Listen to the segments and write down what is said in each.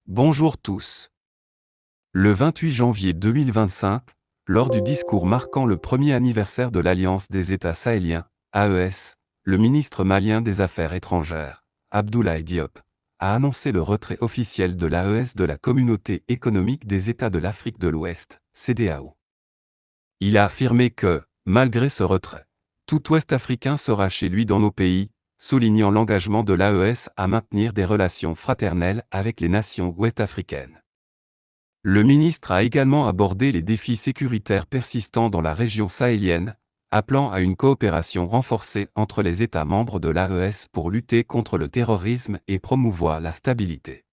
Bonjour tous. Le 28 janvier 2025, lors du discours marquant le premier anniversaire de l'Alliance des États sahéliens, AES, le ministre malien des Affaires étrangères, Abdoulaye Diop, a annoncé le retrait officiel de l'AES de la Communauté économique des États de l'Afrique de l'Ouest, CEDEAO. Il a affirmé que, malgré ce retrait, tout Ouest africain sera chez lui dans nos pays, soulignant l'engagement de l'AES à maintenir des relations fraternelles avec les nations ouest-africaines. Le ministre a également abordé les défis sécuritaires persistants dans la région sahélienne, appelant à une coopération renforcée entre les États membres de l'AES pour lutter contre le terrorisme et promouvoir la stabilité.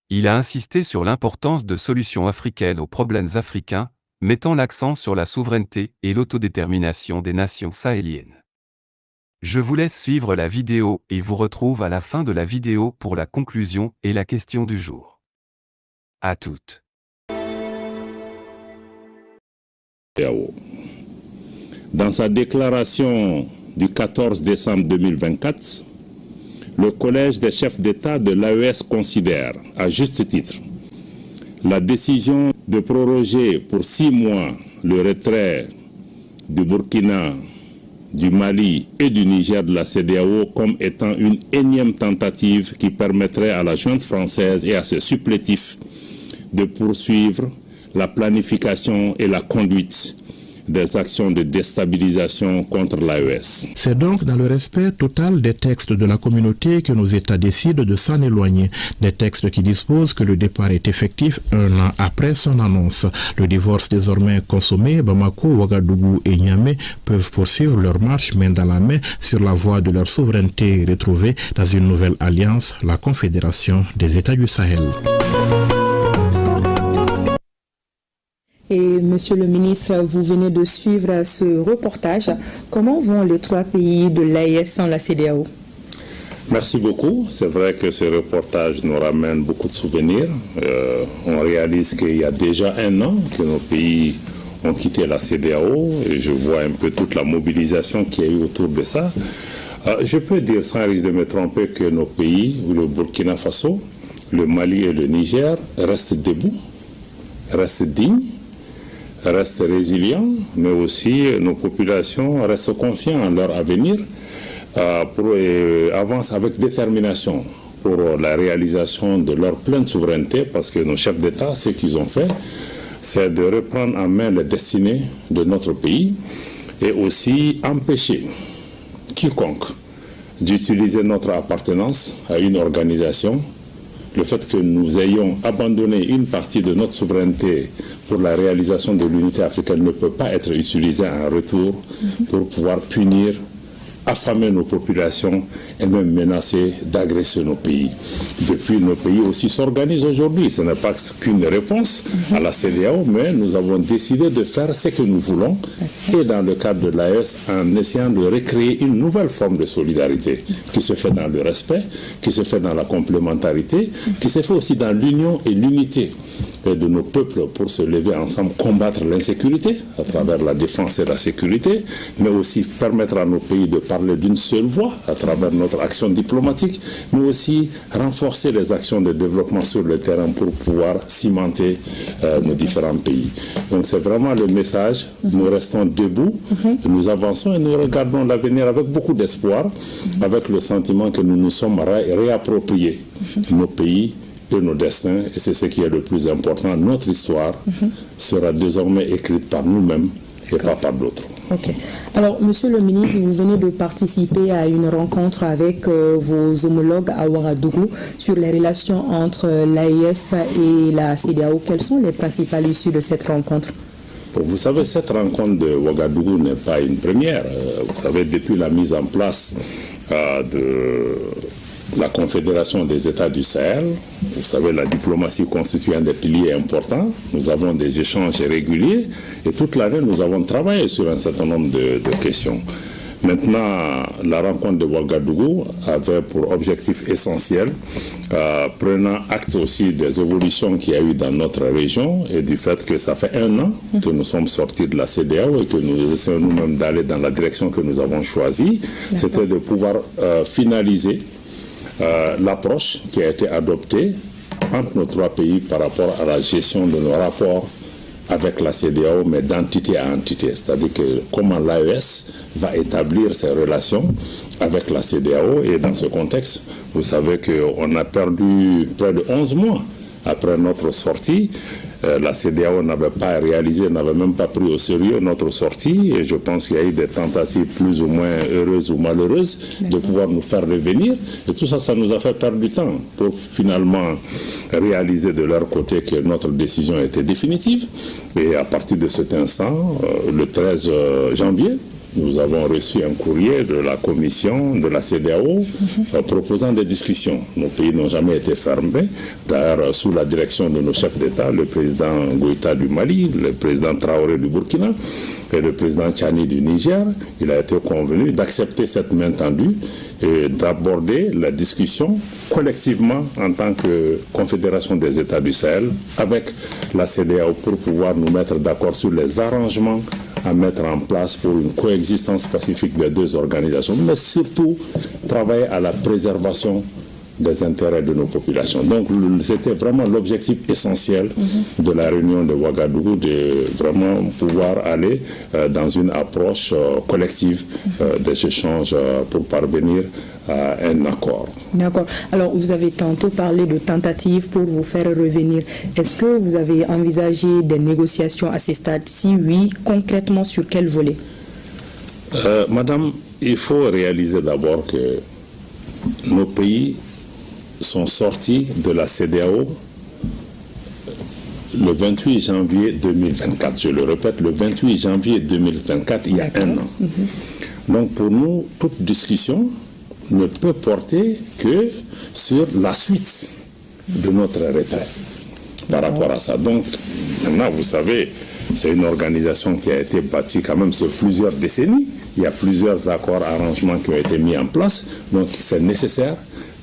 Il a insisté sur l'importance de solutions africaines aux problèmes africains, mettant l'accent sur la souveraineté et l'autodétermination des nations sahéliennes. Je vous laisse suivre la vidéo et vous retrouve à la fin de la vidéo pour la conclusion et la question du jour. À toutes. Dans sa déclaration du 14 décembre 2024, le Collège des chefs d'État de l'AES considère, à juste titre, la décision de proroger pour 6 mois le retrait du Burkina, du Mali et du Niger de la CEDEAO comme étant une énième tentative qui permettrait à la junte française et à ses supplétifs de poursuivre la planification et la conduite des actions de déstabilisation contre l'AES. C'est donc dans le respect total des textes de la communauté que nos États décident de s'en éloigner. Des textes qui disposent que le départ est effectif 1 an après son annonce. Le divorce désormais consommé, Bamako, Ouagadougou et Niamey peuvent poursuivre leur marche main dans la main sur la voie de leur souveraineté retrouvée dans une nouvelle alliance, la Confédération des États du Sahel. Et Monsieur le ministre, vous venez de suivre ce reportage. Comment vont les 3 pays de l'AES sans la CEDEAO? Merci beaucoup. C'est vrai que ce reportage nous ramène beaucoup de souvenirs. On réalise qu'il y a déjà 1 an que nos pays ont quitté la CEDEAO et je vois un peu toute la mobilisation qu'il y a eu autour de ça. Je peux dire sans risque de me tromper que nos pays, le Burkina Faso, le Mali et le Niger, restent debout, restent dignes, restent résilients, mais aussi nos populations restent confiantes en leur avenir et avancent avec détermination pour la réalisation de leur pleine souveraineté, parce que nos chefs d'État, ce qu'ils ont fait, c'est de reprendre en main les destinées de notre pays et aussi empêcher quiconque d'utiliser notre appartenance à une organisation. Le fait que nous ayons abandonné une partie de notre souveraineté pour la réalisation de l'unité africaine ne peut pas être utilisé en retour pour pouvoir punir, affamer nos populations et même menacer d'agresser nos pays. Depuis, nos pays aussi s'organisent aujourd'hui. Ce n'est pas qu'une réponse à la CEDEAO, mais nous avons décidé de faire ce que nous voulons et dans le cadre de l'AES en essayant de recréer une nouvelle forme de solidarité qui se fait dans le respect, qui se fait dans la complémentarité, qui se fait aussi dans l'union et l'unité de nos peuples pour se lever ensemble, combattre l'insécurité à travers la défense et la sécurité, mais aussi permettre à nos pays de parler d'une seule voix à travers notre action diplomatique, mais aussi renforcer les actions de développement sur le terrain pour pouvoir cimenter nos différents pays. Donc c'est vraiment le message. Nous restons debout, nous avançons et nous regardons l'avenir avec beaucoup d'espoir, avec le sentiment que nous nous sommes réappropriés nos pays et nos destins, et c'est ce qui est le plus important. Notre histoire sera désormais écrite par nous-mêmes et pas par d'autres. Ok. Alors, Monsieur le ministre, vous venez de participer à une rencontre avec vos homologues à Ouagadougou sur les relations entre l'AES et la CEDEAO. Quelles sont les principales issues de cette rencontre? Vous savez, cette rencontre de Ouagadougou n'est pas une première. Vous savez, depuis la mise en place de la Confédération des États du Sahel, vous savez, la diplomatie constitue un des piliers importants. Nous avons des échanges réguliers et toute l'année, nous avons travaillé sur un certain nombre de questions. Maintenant, la rencontre de Ouagadougou avait pour objectif essentiel, prenant acte aussi des évolutions qu'il y a eu dans notre région et du fait que ça fait 1 an que nous sommes sortis de la CEDEAO et que nous essayons nous-mêmes d'aller dans la direction que nous avons choisie, c'était de pouvoir finaliser l'approche qui a été adoptée entre nos trois pays par rapport à la gestion de nos rapports avec la CEDEAO, mais d'entité à entité. C'est-à-dire que comment l'AES va établir ses relations avec la CEDEAO. Et dans ce contexte, vous savez qu'on a perdu près de 11 mois après notre sortie. La CEDEAO n'avait pas réalisé, n'avait même pas pris au sérieux notre sortie. Et je pense qu'il y a eu des tentatives plus ou moins heureuses ou malheureuses de pouvoir nous faire revenir. Et tout ça, ça nous a fait perdre du temps pour finalement réaliser de leur côté que notre décision était définitive. Et à partir de cet instant, le 13 janvier, nous avons reçu un courrier de la commission de la CEDEAO proposant des discussions. Nos pays n'ont jamais été fermés. D'ailleurs, sous la direction de nos chefs d'État, le président Goïta du Mali, le président Traoré du Burkina et le président Tchani du Niger, il a été convenu d'accepter cette main tendue et d'aborder la discussion collectivement en tant que Confédération des États du Sahel avec la CEDEAO pour pouvoir nous mettre d'accord sur les arrangements à mettre en place pour une coexistence pacifique des deux organisations, mais surtout travailler à la préservation des intérêts de nos populations. Donc c'était vraiment l'objectif essentiel de la réunion de Ouagadougou, de vraiment pouvoir aller dans une approche collective des échanges pour parvenir à un accord. D'accord. Alors vous avez tantôt parlé de tentatives pour vous faire revenir. Est-ce que vous avez envisagé des négociations à ce stade? Si oui, concrètement sur quel volet? Madame, il faut réaliser d'abord que nos pays sont sortis de la CEDEAO le 28 janvier 2024. Je le répète, le 28 janvier 2024, il y a un an. Donc pour nous, toute discussion ne peut porter que sur la suite de notre retrait par rapport à ça. Donc maintenant, vous savez, c'est une organisation qui a été bâtie quand même sur plusieurs décennies. Il y a plusieurs accords, arrangements qui ont été mis en place. Donc c'est nécessaire.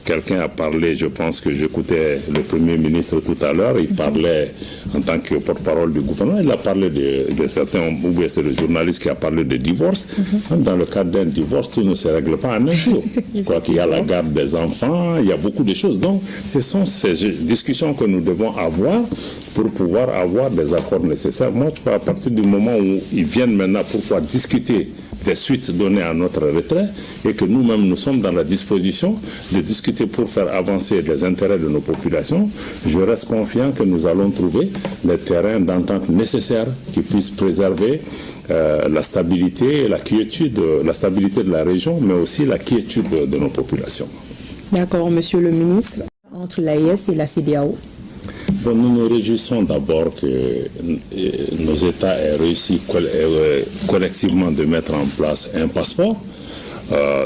Quelqu'un a parlé, je pense que j'écoutais le Premier ministre tout à l'heure, il parlait en tant que porte-parole du gouvernement, il a parlé de certains, ou bien c'est le journaliste qui a parlé de divorce. Dans le cadre d'un divorce, tout ne se règle pas en un jour. Je crois qu'il y a la garde des enfants, il y a beaucoup de choses. Donc, ce sont ces discussions que nous devons avoir pour pouvoir avoir des accords nécessaires. Moi, je crois à partir du moment où ils viennent maintenant pour pouvoir discuter des suites données à notre retrait et que nous-mêmes nous sommes dans la disposition de discuter pour faire avancer les intérêts de nos populations, je reste confiant que nous allons trouver les terrains d'entente nécessaires qui puissent préserver la stabilité et la quiétude, la stabilité de la région, mais aussi la quiétude de nos populations. D'accord, Monsieur le ministre, entre l'AES et la CEDEAO. Bon, nous nous réjouissons d'abord que nos États aient réussi collectivement de mettre en place un passeport,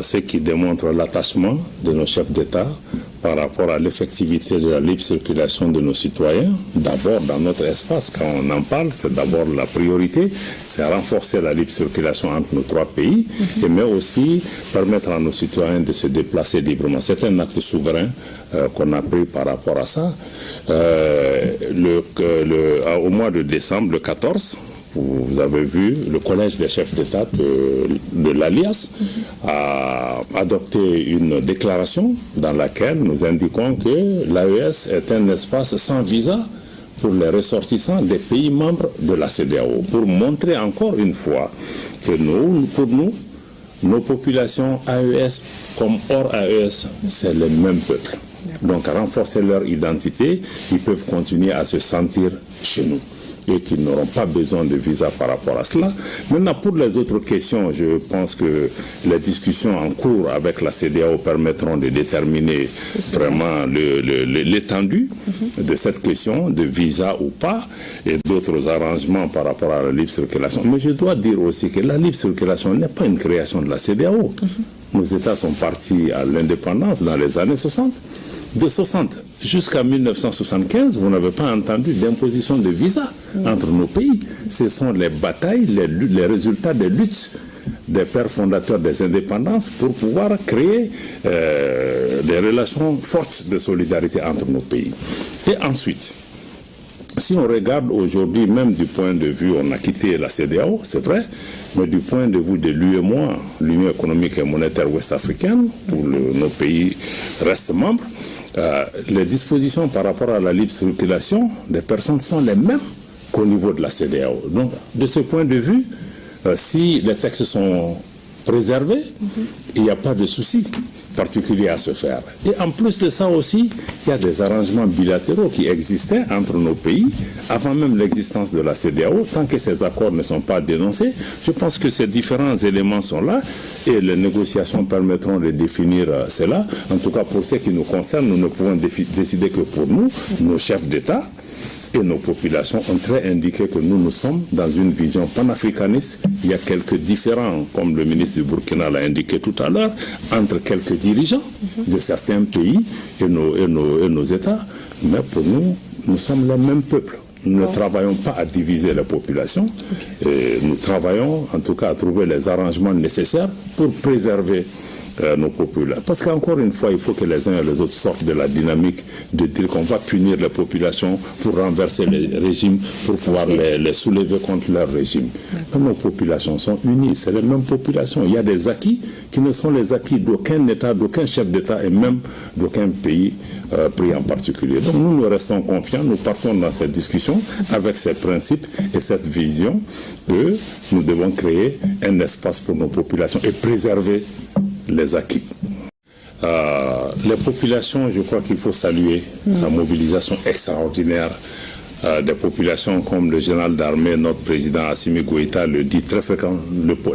ce qui démontre l'attachement de nos chefs d'État par rapport à l'effectivité de la libre circulation de nos citoyens. D'abord, dans notre espace, quand on en parle, c'est d'abord la priorité, c'est renforcer la libre circulation entre nos trois pays, mais aussi permettre à nos citoyens de se déplacer librement. C'est un acte souverain qu'on a pris par rapport à ça. Au mois de décembre, le 14, vous avez vu, le Collège des chefs d'État de l'Alliance a adopté une déclaration dans laquelle nous indiquons que l'AES est un espace sans visa pour les ressortissants des pays membres de la CEDEAO, pour montrer encore une fois que pour nous, nos populations AES comme hors AES, c'est le même peuple. Donc, renforcer leur identité, ils peuvent continuer à se sentir chez nous et qu'ils n'auront pas besoin de visa par rapport à cela. Maintenant, pour les autres questions, je pense que les discussions en cours avec la CEDEAO permettront de déterminer vraiment l'étendue de cette question de visa ou pas et d'autres arrangements par rapport à la libre circulation. Mais je dois dire aussi que la libre circulation n'est pas une création de la CEDEAO. Nos États sont partis à l'indépendance dans les années 60. De 60 jusqu'à 1975, vous n'avez pas entendu d'imposition de visa entre nos pays. Ce sont les batailles, les résultats des luttes des pères fondateurs des indépendances pour pouvoir créer des relations fortes de solidarité entre nos pays. Et ensuite, si on regarde aujourd'hui, même du point de vue, on a quitté la CEDEAO, c'est vrai, mais du point de vue de l'UEMOA, l'Union économique et monétaire ouest-africaine, où nos pays restent membres, les dispositions par rapport à la libre circulation des personnes sont les mêmes qu'au niveau de la CEDEAO. Donc, de ce point de vue, si les textes sont préservés, il n'y a pas de souci particulier à se faire. Et en plus de ça aussi, il y a des arrangements bilatéraux qui existaient entre nos pays avant même l'existence de la CEDEAO. Tant que ces accords ne sont pas dénoncés, je pense que ces différents éléments sont là et les négociations permettront de définir cela. En tout cas, pour ce qui nous concerne, nous ne pouvons décider que pour nous, nos chefs d'État et nos populations ont très indiqué que nous sommes dans une vision panafricaniste. Il y a quelques différends, comme le ministre du Burkina l'a indiqué tout à l'heure, entre quelques dirigeants de certains pays et nos États. Mais pour nous, nous sommes le même peuple. Nous ne travaillons pas à diviser la population. Et nous travaillons en tout cas à trouver les arrangements nécessaires pour préserver nos populations. Parce qu'encore une fois, il faut que les uns et les autres sortent de la dynamique de dire qu'on va punir les populations pour renverser les régimes, pour pouvoir les soulever contre leur régime. Mais nos populations sont unies, c'est les mêmes populations. Il y a des acquis qui ne sont les acquis d'aucun État, d'aucun chef d'État et même d'aucun pays pris en particulier. Donc nous restons confiants, nous partons dans cette discussion avec ces principes et cette vision que nous devons créer un espace pour nos populations et préserver les acquis. Les populations, je crois qu'il faut saluer la mobilisation extraordinaire des populations comme le général d'armée, notre président Assimi Goïta le dit très fréquemment,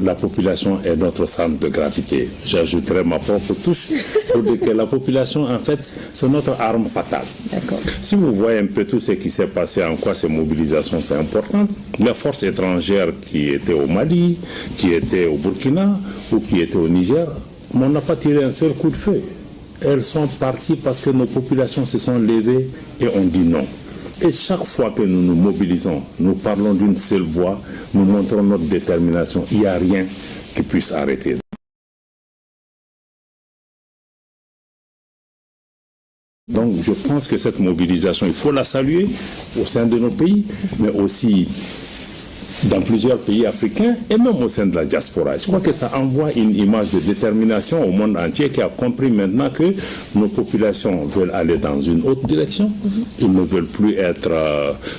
la population est notre centre de gravité. J'ajouterai ma propre touche pour dire que la population, en fait, c'est notre arme fatale. Si vous voyez un peu tout ce qui s'est passé, en quoi ces mobilisations sont importantes, les forces étrangères qui étaient au Mali, qui étaient au Burkina ou qui étaient au Niger, on n'a pas tiré un seul coup de feu. Elles sont parties parce que nos populations se sont levées et ont dit non. Et chaque fois que nous nous mobilisons, nous parlons d'une seule voix, nous montrons notre détermination. Il n'y a rien qui puisse arrêter. Donc je pense que cette mobilisation, il faut la saluer au sein de nos pays, mais aussi dans plusieurs pays africains et même au sein de la diaspora. Je crois que ça envoie une image de détermination au monde entier qui a compris maintenant que nos populations veulent aller dans une autre direction. Ils ne veulent plus être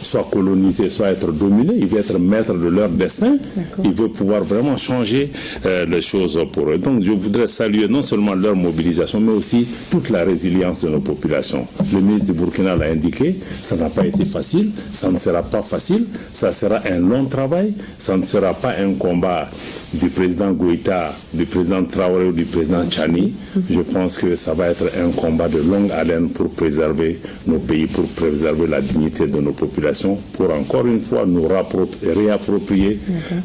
soit colonisés, soit être dominés. Ils veulent être maîtres de leur destin. Ils veulent pouvoir vraiment changer les choses pour eux. Donc je voudrais saluer non seulement leur mobilisation, mais aussi toute la résilience de nos populations. Le ministre du Burkina l'a indiqué, ça n'a pas été facile, ça ne sera pas facile, ça sera un long travail. Ça ne sera pas un combat du président Goïta, du président Traoré ou du président Tchani. Je pense que ça va être un combat de longue haleine pour préserver nos pays, pour préserver la dignité de nos populations, pour encore une fois nous réapproprier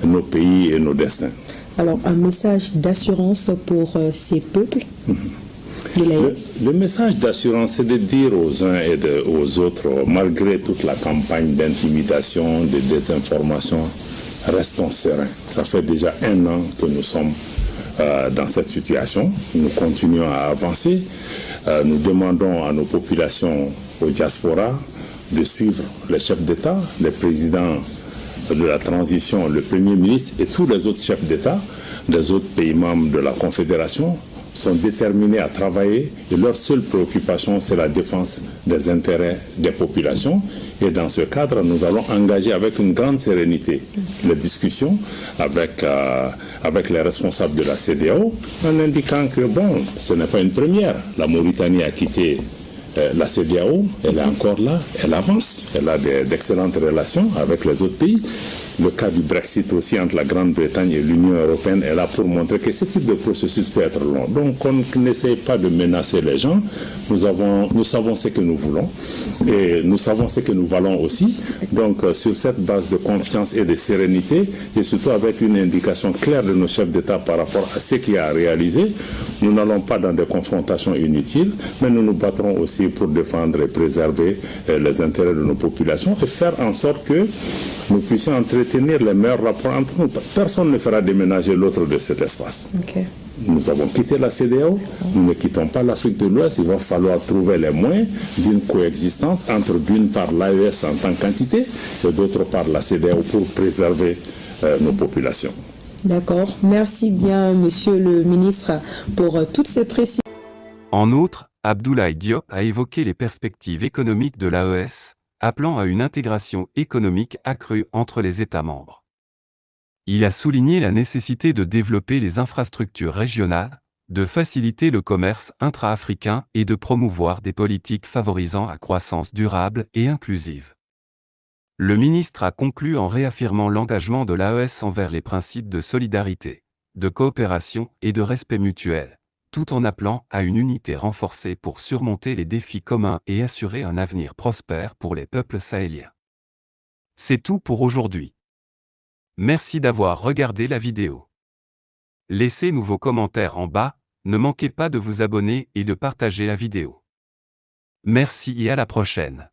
nos pays et nos destins. Alors, un message d'assurance pour ces peuples le message d'assurance, c'est de dire aux uns et aux autres, malgré toute la campagne d'intimidation, de désinformation, restons sereins. Ça fait déjà 1 an que nous sommes dans cette situation. Nous continuons à avancer. Nous demandons à nos populations, aux diaspora, de suivre les chefs d'État, les présidents de la transition, le Premier ministre et tous les autres chefs d'État des autres pays membres de la Confédération sont déterminés à travailler et leur seule préoccupation, c'est la défense des intérêts des populations. Et dans ce cadre, nous allons engager avec une grande sérénité les discussions avec les responsables de la CEDEAO en indiquant que, bon, ce n'est pas une première. La Mauritanie a quitté la CEDEAO, elle est encore là, elle avance, elle a d'excellentes relations avec les autres pays. Le cas du Brexit aussi entre la Grande-Bretagne et l'Union européenne est là pour montrer que ce type de processus peut être long. Donc on n'essaye pas de menacer les gens. Nous savons ce que nous voulons et nous savons ce que nous valons aussi. Donc sur cette base de confiance et de sérénité et surtout avec une indication claire de nos chefs d'État par rapport à ce qu'il y a à réaliser, nous n'allons pas dans des confrontations inutiles, mais nous nous battrons aussi pour défendre et préserver les intérêts de nos populations et faire en sorte que nous puissions entretenir les meilleurs rapports entre nous. Personne ne fera déménager l'autre de cet espace. Nous avons quitté la CEDEAO, nous ne quittons pas l'Afrique de l'Ouest, il va falloir trouver les moyens d'une coexistence entre d'une part l'AES en tant qu'entité et d'autre part la CEDEAO pour préserver nos populations. D'accord. Merci bien, Monsieur le ministre, pour toutes ces précisions. En outre, Abdoulaye Diop a évoqué les perspectives économiques de l'AES, appelant à une intégration économique accrue entre les États membres. Il a souligné la nécessité de développer les infrastructures régionales, de faciliter le commerce intra-africain et de promouvoir des politiques favorisant la croissance durable et inclusive. Le ministre a conclu en réaffirmant l'engagement de l'AES envers les principes de solidarité, de coopération et de respect mutuel, tout en appelant à une unité renforcée pour surmonter les défis communs et assurer un avenir prospère pour les peuples sahéliens. C'est tout pour aujourd'hui. Merci d'avoir regardé la vidéo. Laissez-nous vos commentaires en bas, ne manquez pas de vous abonner et de partager la vidéo. Merci et à la prochaine.